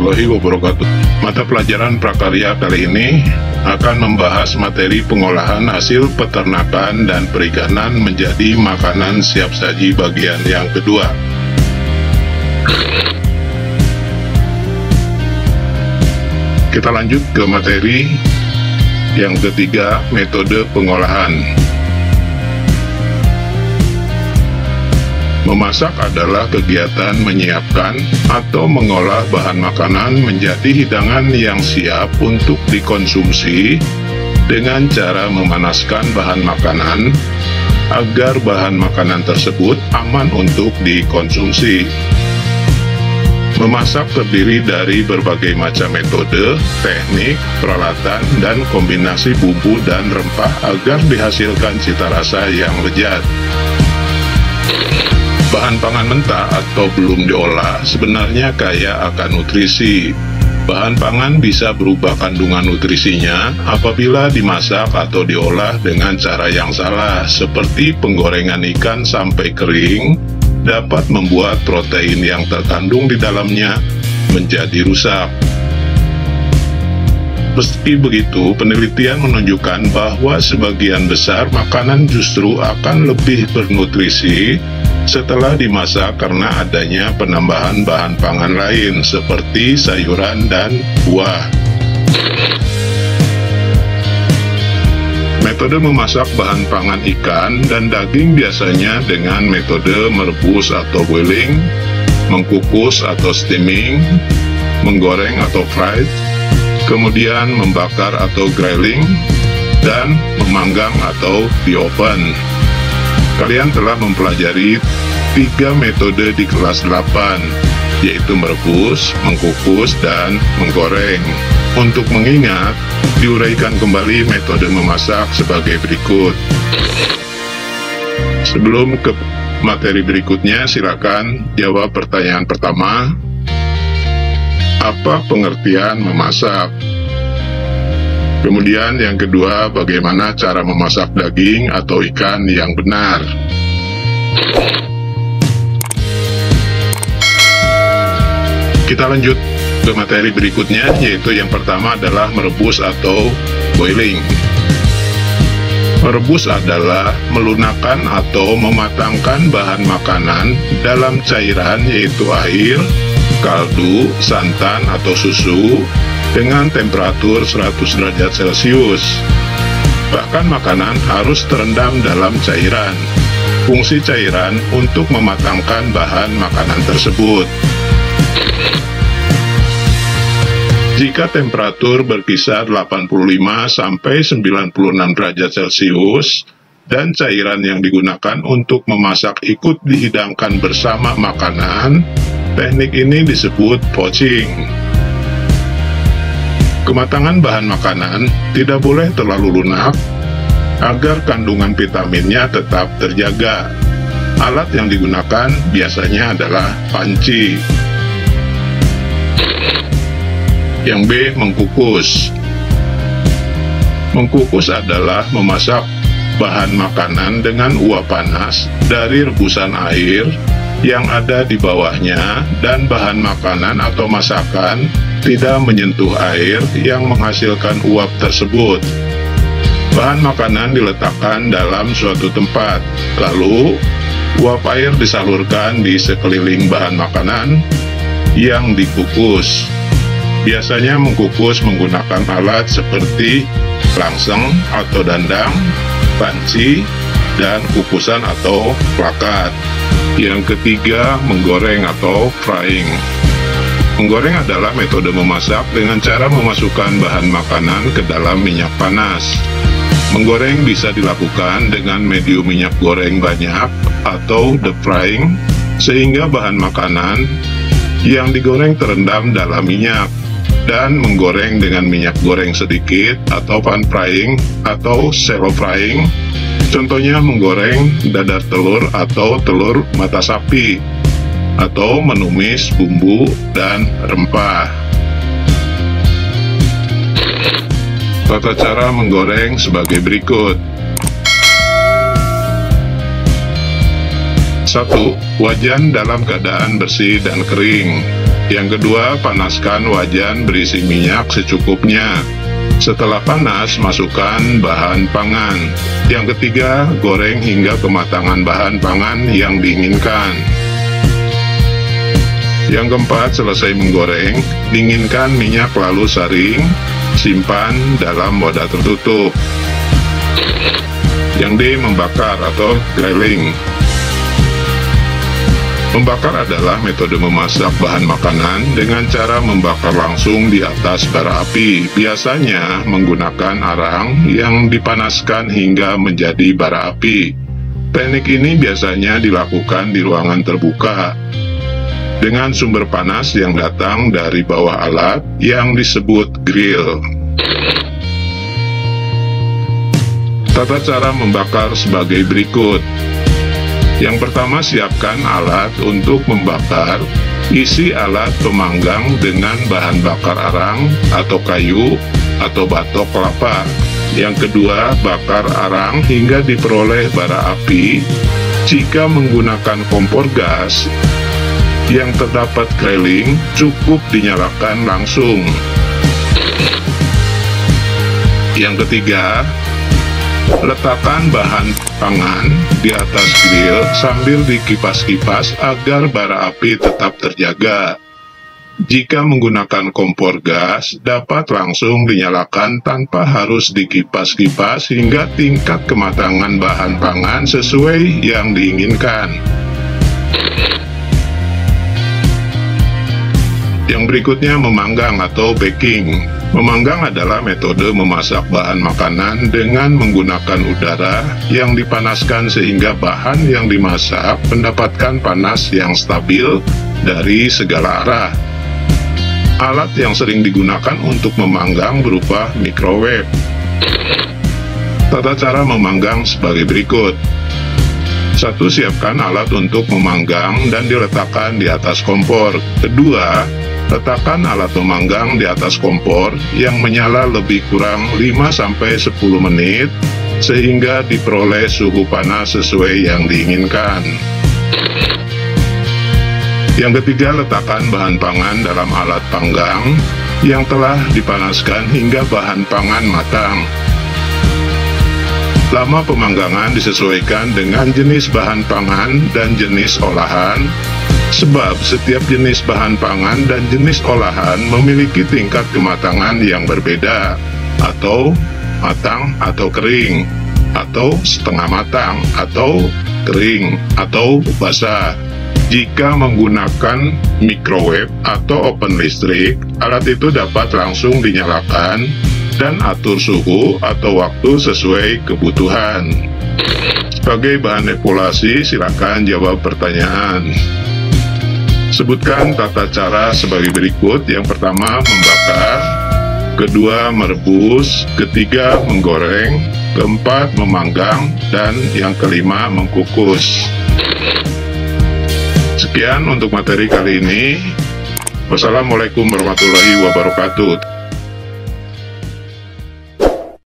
warahmatullahi wabarakatuh. Mata pelajaran prakarya kali ini akan membahas materi pengolahan hasil peternakan dan perikanan menjadi makanan siap saji bagian yang kedua. Kita lanjut ke materi yang ketiga, metode pengolahan. Memasak adalah kegiatan menyiapkan atau mengolah bahan makanan menjadi hidangan yang siap untuk dikonsumsi dengan cara memanaskan bahan makanan agar bahan makanan tersebut aman untuk dikonsumsi. Memasak terdiri dari berbagai macam metode, teknik, peralatan, dan kombinasi bumbu dan rempah agar dihasilkan cita rasa yang lezat. Bahan pangan mentah atau belum diolah sebenarnya kaya akan nutrisi. Bahan pangan bisa berubah kandungan nutrisinya apabila dimasak atau diolah dengan cara yang salah, seperti penggorengan ikan sampai kering dapat membuat protein yang terkandung di dalamnya menjadi rusak. Meski begitu, penelitian menunjukkan bahwa sebagian besar makanan justru akan lebih bernutrisi setelah dimasak karena adanya penambahan bahan pangan lain seperti sayuran dan buah. Metode memasak bahan pangan ikan dan daging biasanya dengan metode merebus atau boiling, mengkukus atau steaming, menggoreng atau fried, kemudian membakar atau grilling, dan memanggang atau di oven. Kalian telah mempelajari 3 metode di kelas 8, yaitu merebus, mengkukus, dan menggoreng. Untuk mengingat, diuraikan kembali metode memasak sebagai berikut. Sebelum ke materi berikutnya, silakan jawab pertanyaan pertama. Apa pengertian memasak? Kemudian yang kedua, bagaimana cara memasak daging atau ikan yang benar? Kita lanjut ke materi berikutnya, yaitu yang pertama adalah merebus atau boiling. Merebus adalah melunakkan atau mematangkan bahan makanan dalam cairan, yaitu air, kaldu, santan, atau susu dengan temperatur 100 derajat Celcius. Bahkan makanan harus terendam dalam cairan. Fungsi cairan untuk mematangkan bahan makanan tersebut. Jika temperatur berkisar 85 sampai 96 derajat Celcius dan cairan yang digunakan untuk memasak ikut dihidangkan bersama makanan, teknik ini disebut poaching. Kematangan bahan makanan tidak boleh terlalu lunak agar kandungan vitaminnya tetap terjaga. Alat yang digunakan biasanya adalah panci. Yang B, mengkukus. Mengkukus adalah memasak bahan makanan dengan uap panas dari rebusan air yang ada di bawahnya, dan bahan makanan atau masakan tidak menyentuh air yang menghasilkan uap tersebut. Bahan makanan diletakkan dalam suatu tempat, lalu uap air disalurkan di sekeliling bahan makanan yang dikukus. Biasanya mengkukus menggunakan alat seperti langseng atau dandang, panci, dan kukusan atau plakat. Yang ketiga, menggoreng atau frying. Menggoreng adalah metode memasak dengan cara memasukkan bahan makanan ke dalam minyak panas. Menggoreng bisa dilakukan dengan medium minyak goreng banyak atau deep frying, sehingga bahan makanan yang digoreng terendam dalam minyak, dan menggoreng dengan minyak goreng sedikit atau pan frying atau shallow frying. Contohnya menggoreng dadar telur atau telur mata sapi, atau menumis bumbu dan rempah. Tata cara menggoreng sebagai berikut. 1. Wajan dalam keadaan bersih dan kering. Yang kedua, panaskan wajan berisi minyak secukupnya. Setelah panas, masukkan bahan pangan. Yang ketiga, goreng hingga kematangan bahan pangan yang diinginkan. Yang keempat, selesai menggoreng, dinginkan minyak lalu saring, simpan dalam wadah tertutup. Yang D, membakar atau grilling. Membakar adalah metode memasak bahan makanan dengan cara membakar langsung di atas bara api, biasanya menggunakan arang yang dipanaskan hingga menjadi bara api. Teknik ini biasanya dilakukan di ruangan terbuka, dengan sumber panas yang datang dari bawah alat yang disebut grill. Tata cara membakar sebagai berikut. Yang pertama, siapkan alat untuk membakar. Isi alat pemanggang dengan bahan bakar arang atau kayu atau batok kelapa. Yang kedua, bakar arang hingga diperoleh bara api. Jika menggunakan kompor gas yang terdapat grilling, cukup dinyalakan langsung. Yang ketiga, letakkan bahan pangan di atas grill sambil dikipas-kipas agar bara api tetap terjaga. Jika menggunakan kompor gas, dapat langsung dinyalakan tanpa harus dikipas-kipas hingga tingkat kematangan bahan pangan sesuai yang diinginkan. Yang berikutnya, memanggang atau baking. Memanggang adalah metode memasak bahan makanan dengan menggunakan udara yang dipanaskan sehingga bahan yang dimasak mendapatkan panas yang stabil dari segala arah. Alat yang sering digunakan untuk memanggang berupa microwave. Tata cara memanggang sebagai berikut. 1. Siapkan alat untuk memanggang dan diletakkan di atas kompor. Kedua, letakkan alat memanggang di atas kompor yang menyala lebih kurang 5-10 menit sehingga diperoleh suhu panas sesuai yang diinginkan. Yang ketiga, letakkan bahan pangan dalam alat panggang yang telah dipanaskan hingga bahan pangan matang. Lama pemanggangan disesuaikan dengan jenis bahan pangan dan jenis olahan, sebab setiap jenis bahan pangan dan jenis olahan memiliki tingkat kematangan yang berbeda, atau matang atau kering, atau setengah matang, atau kering, atau basah. Jika menggunakan microwave atau oven listrik, alat itu dapat langsung dinyalakan dan atur suhu atau waktu sesuai kebutuhan. Sebagai bahan evaluasi, silakan jawab pertanyaan. Sebutkan tata cara sebagai berikut. Yang pertama, membakar. Kedua, merebus. Ketiga, menggoreng. Keempat, memanggang. Dan yang kelima, mengkukus. Sekian untuk materi kali ini. Wassalamualaikum warahmatullahi wabarakatuh.